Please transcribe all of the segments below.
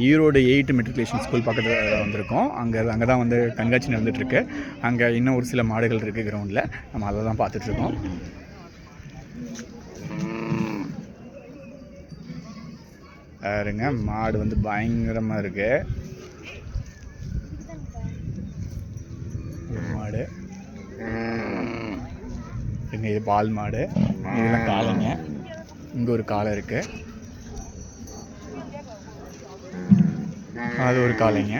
Erode 8 matriculation school பக்கத்தில் வந்திருக்கோம். அங்கே தான் வந்து கண்காட்சி நடந்துகிட்ருக்கு. அங்கே இன்னும் ஒரு சில மாடுகள் இருக்குது கிரவுண்டில். நம்ம அதை தான் பார்த்துட்ருக்கோம். பாருங்க, மாடு வந்து பயங்கரமாக இருக்குது. மாடு இங்கே இது பால் மாடு, இதெல்லாம் காளைங்க. இங்கே ஒரு காளை இருக்குது, அது ஒரு காளைங்க.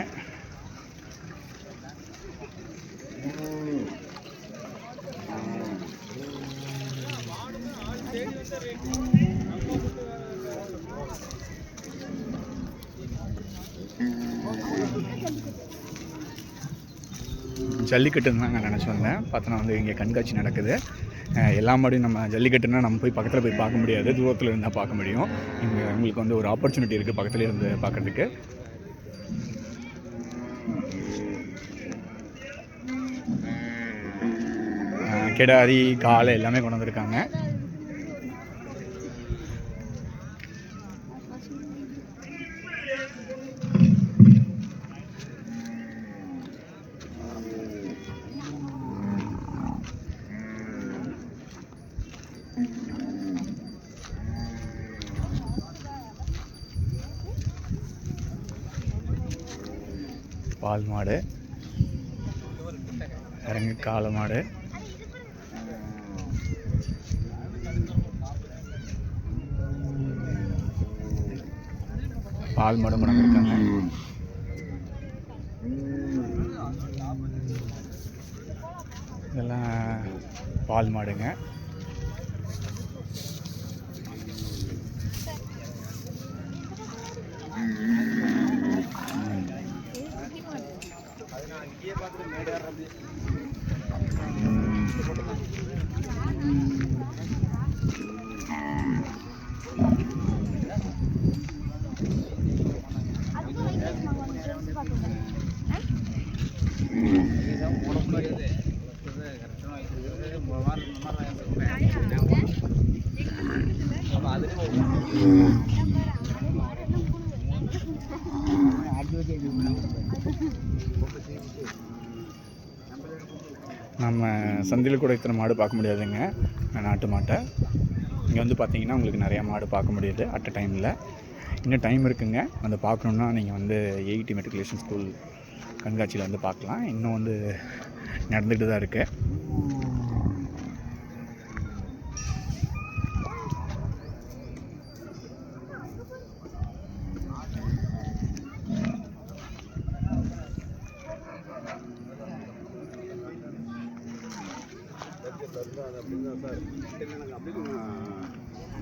ஜல்லிக்கட்டுன்னு தான் நான் நினச்சி வந்தேன். பார்த்தோன்னா வந்து இங்கே கண்காட்சி நடக்குது. எல்லா மாடையும் நம்ம ஜல்லிக்கட்டுன்னா நம்ம போய் பக்கத்தில் போய் பார்க்க முடியாது, தூரத்தில் இருந்தால் பார்க்க முடியும். இங்கே உங்களுக்கு வந்து ஒரு ஆப்பர்ச்சுனிட்டி இருக்குது பக்கத்தில் இருந்து பார்க்குறதுக்கு. கிடாரி காளை எல்லாமே கொண்டு வந்திருக்காங்க. பால் மாடு, இறங்கி காளை மாடு, பால் மாடு முடங்கிருக்காங்க. இதெல்லாம் பால் மாடுங்க. நம்ம சந்தையில் கூட இத்தனை மாடு பார்க்க முடியாதுங்க, நாட்டு மாட்டை. இங்கே வந்து பார்த்தீங்கன்னா உங்களுக்கு நிறையா மாடு பார்க்க முடியுது அட் அ டைமில். இன்னும் டைம் இருக்குங்க, வந்து பார்க்கணுன்னா நீங்கள் வந்து 8 மெட்ரிகுலேஷன் ஸ்கூல் கண்காட்சியில் வந்து பார்க்கலாம். இன்னும் வந்து நடந்துக்கிட்டு தான் இருக்குது.